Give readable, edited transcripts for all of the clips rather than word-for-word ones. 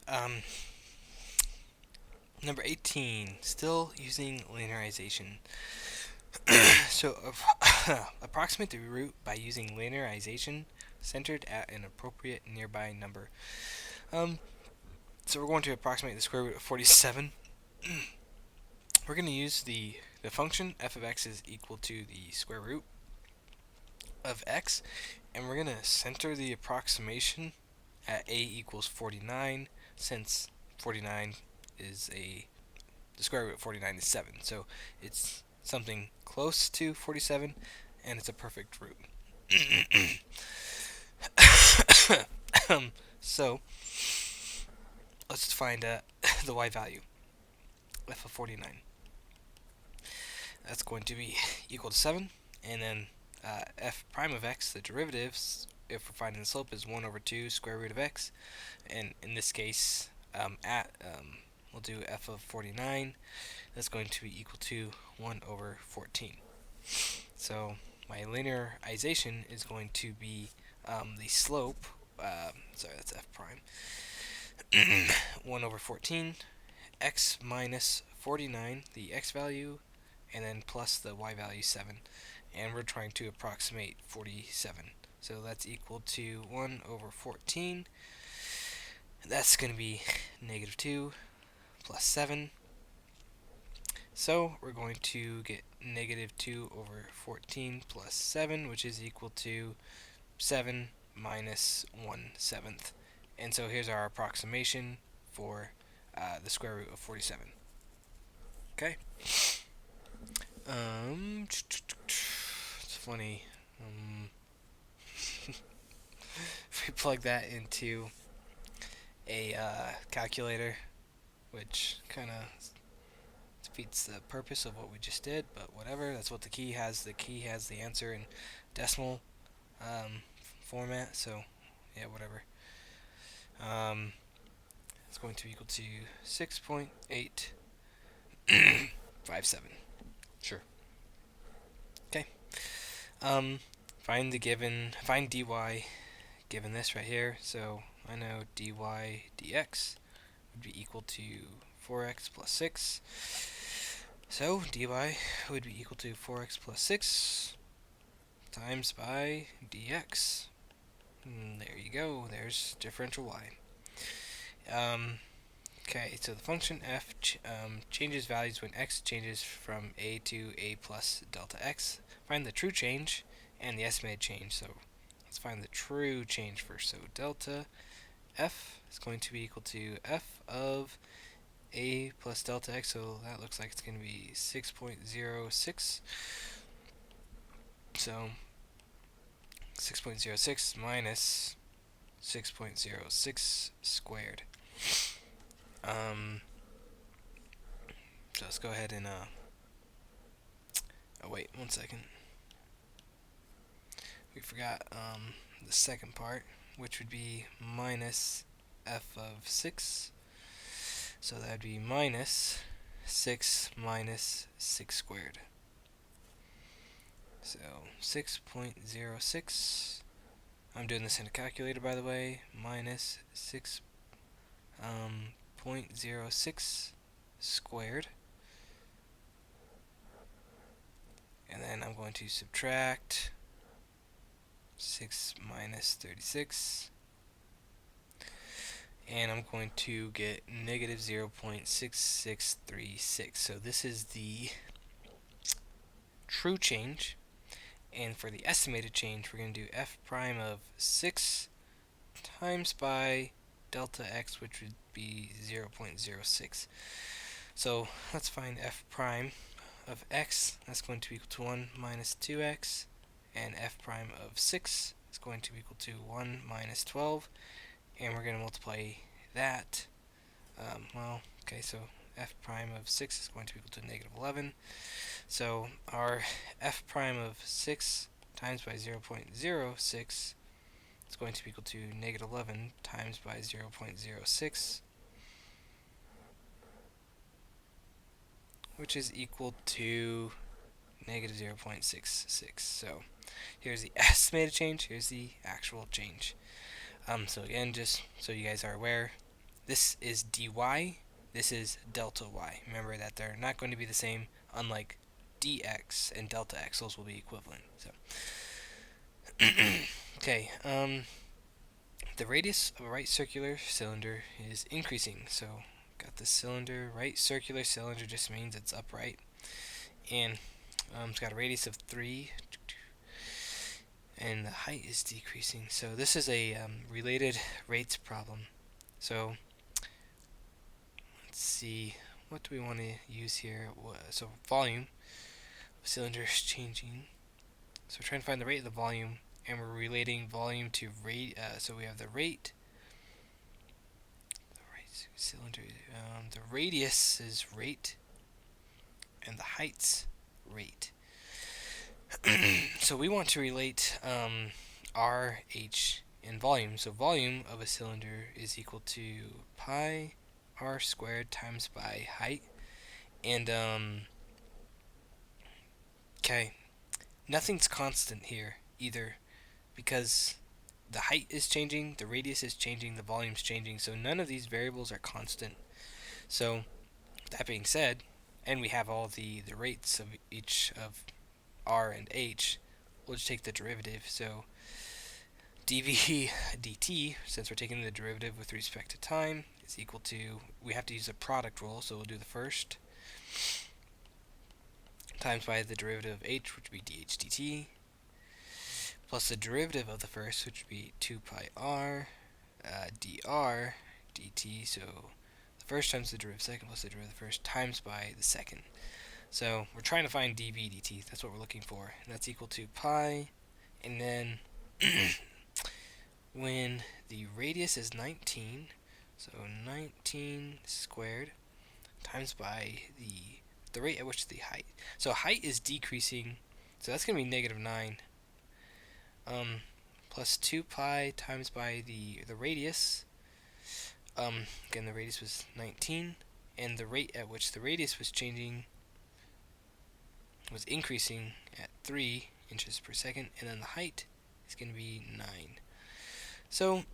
Um, Number 18, still using linearization. So, approximate the root by using linearization centered at an appropriate nearby number. Um, so we're going to approximate the square root of 47. We're going to use the function f of x is equal to the square root of x, and we're going to center the approximation at a equals 49, since 49 is the square root of 49 is 7. So it's something close to 47, and it's a perfect root. So let's find the y value, f of 49. That's going to be equal to 7, and then f prime of x, the derivatives, if we're finding the slope, is 1 over 2 square root of x, and in this case, we'll do f of 49. That's going to be equal to 1 over 14. So my linearization is going to be the slope, sorry, that's f prime, 1 over 14, x minus 49, the x value, and then plus the y value 7. And we're trying to approximate 47. So that's equal to 1 over 14. That's going to be negative 2 plus 7. So we're going to get negative 2 over 14 plus 7, which is equal to 7 minus 1/7. And so here's our approximation for the square root of 47. Okay. It's funny. If we plug that into a calculator, which kind of defeats the purpose of what we just did, but whatever. That's what the key has. The key has the answer in decimal format. So yeah, whatever. It's going to be equal to 6.857. Sure. Okay. Find dy given this right here. So I know dy dx would be equal to 4x plus 6. So dy would be equal to 4x plus 6 times by dx. And there you go. There's differential y. Okay, so the function f changes values when x changes from a to a plus delta x. Find the true change and the estimated change. So let's find the true change first. So delta f is going to be equal to f of a plus delta x. So that looks like it's going to be 6.06. So 6.06 minus 6.06 squared. So let's go ahead and oh wait, 1 second. We forgot the second part, which would be minus f of 6. So that would be minus 6 minus 6 squared. So 6.06. I'm doing this in a calculator, by the way. Minus 6.06 squared. And then I'm going to subtract 6 minus 36. And I'm going to get negative 0.6636. So this is the true change. And for the estimated change, we're going to do f prime of 6 times by delta x, which would be 0.06. So let's find f prime of x. That's going to be equal to 1 minus 2x. And f prime of 6 is going to be equal to 1 minus 12. And we're going to multiply that. So f prime of 6 is going to be equal to negative 11. So our f prime of 6 times by 0.06 is going to be equal to negative 11 times by 0.06, which is equal to negative 0.66. So here's the estimated change, here's the actual change. So again, just so you guys are aware, this is dy, this is delta y. Remember that they're not going to be the same, unlike dx and delta x, those will be equivalent. So, okay, the radius of a right circular cylinder is increasing. So, got the cylinder, right circular cylinder just means it's upright, and it's got a radius of 3, and the height is decreasing. So this is a related rates problem. So let's see, what do we want to use here? So volume of cylinder is changing. So we're trying to find the rate of the volume, and we're relating volume to rate. So we have the rate. The right cylinder. The radius is rate, and the height's rate. So we want to relate R, H, and volume. So volume of a cylinder is equal to pi r squared times by height. And, okay, nothing's constant here either, because the height is changing, the radius is changing, the volume's changing, so none of these variables are constant. So, that being said, and we have all the rates of each of r and h, we'll just take the derivative. So dv dt, since we're taking the derivative with respect to time, is equal to, we have to use a product rule, so we'll do the first, times by the derivative of h, which would be dh dt, plus the derivative of the first, which would be 2 pi r dr dt, so the first times the derivative of the second plus the derivative of the first times by the second. So we're trying to find dv dt, that's what we're looking for, and that's equal to pi, and then when the radius is 19, so 19 squared times by the rate at which the height. So height is decreasing, so that's going to be negative 9, plus 2 pi times by the radius. Again, the radius was 19, and the rate at which the radius was changing was increasing at 3 inches per second, and then the height is going to be 9. So,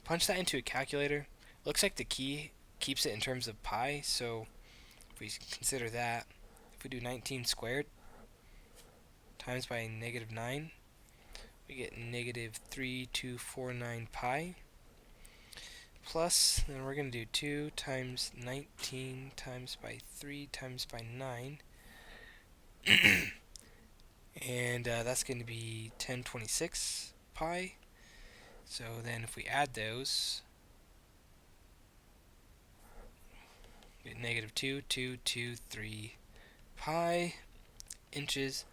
punch that into a calculator. Looks like the key keeps it in terms of pi, so if we consider that, if we do 19 squared times by negative 9, we get negative 3249 pi, plus, then we're going to do 2 times 19 times by 3 times by 9, and that's going to be 1026 pi. So then if we add those, we get negative 2223 pi inches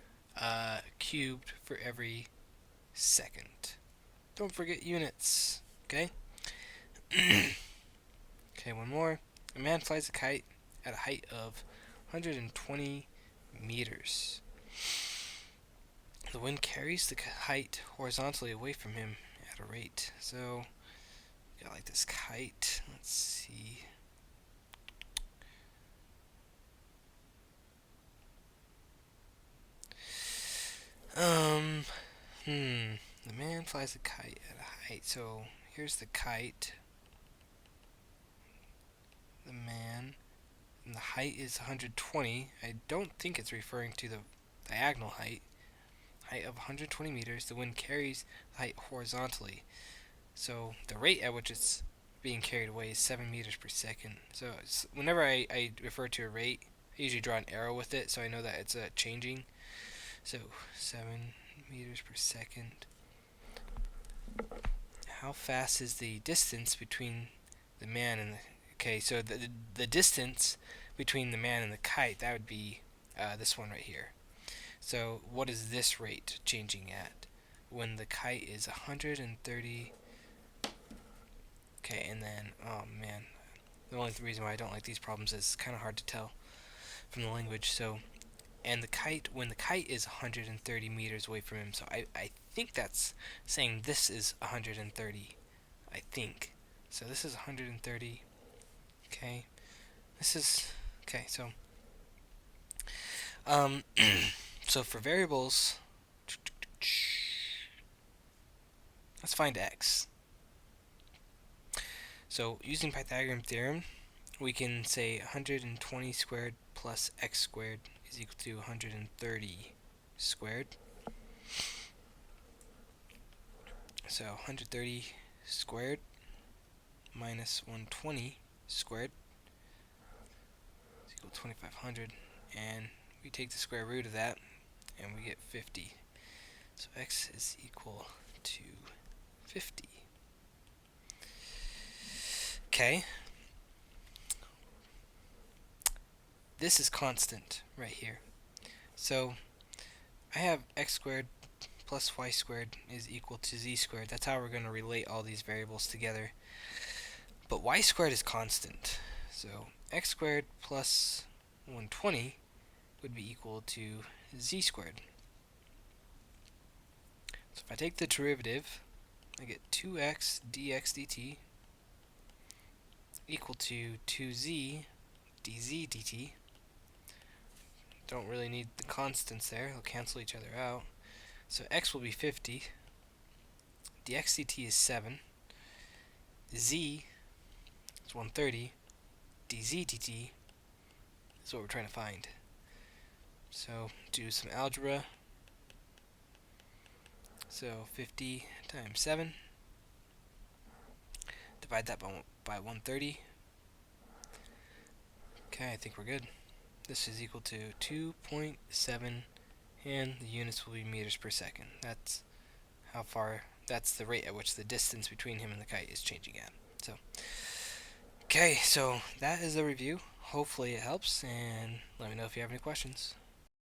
cubed for every second. Don't forget units, okay? Okay, one more. A man flies a kite at a height of 120 meters. The wind carries the kite horizontally away from him at a rate. So, got like this kite. Let's see. The man flies a kite at a height. So, here's the kite. The man. And the height is 120. I don't think it's referring to the diagonal height. Height of 120 meters. The wind carries the height horizontally. So the rate at which it's being carried away is 7 meters per second. So whenever I refer to a rate, I usually draw an arrow with it so I know that it's changing. So 7 meters per second. How fast is the distance between the man and the... Okay, so the distance between the man and the kite, that would be this one right here. So what is this rate changing at when the kite is 130? Okay, and then, oh man, the only reason why I don't like these problems is it's kind of hard to tell from the language. So, and the kite, when the kite is 130 meters away from him, so I think that's saying this is 130, I think. So this is 130, okay, this is, okay, so, so for variables, let's find x. So using Pythagorean theorem, we can say 120 squared plus x squared is equal to 130 squared. So 130 squared minus 120 squared is equal to 2500, and we take the square root of that and we get 50. So x is equal to 50. Okay. This is constant right here. So I have x squared plus y squared is equal to z squared. That's how we're going to relate all these variables together. But y squared is constant. So x squared plus 120 would be equal to z squared. So if I take the derivative, I get 2x dx dt equal to 2z dz dt. Don't really need the constants there, they'll cancel each other out. So x will be 50, dx dt is 7, z is 130, dz dt is what we're trying to find. So do some algebra. So 50 times 7, divide that by 130. Okay, I think we're good. This is equal to 2.7, and the units will be meters per second. That's how far, that's the rate at which the distance between him and the kite is changing at. So, okay, so that is a review. Hopefully it helps, and let me know if you have any questions.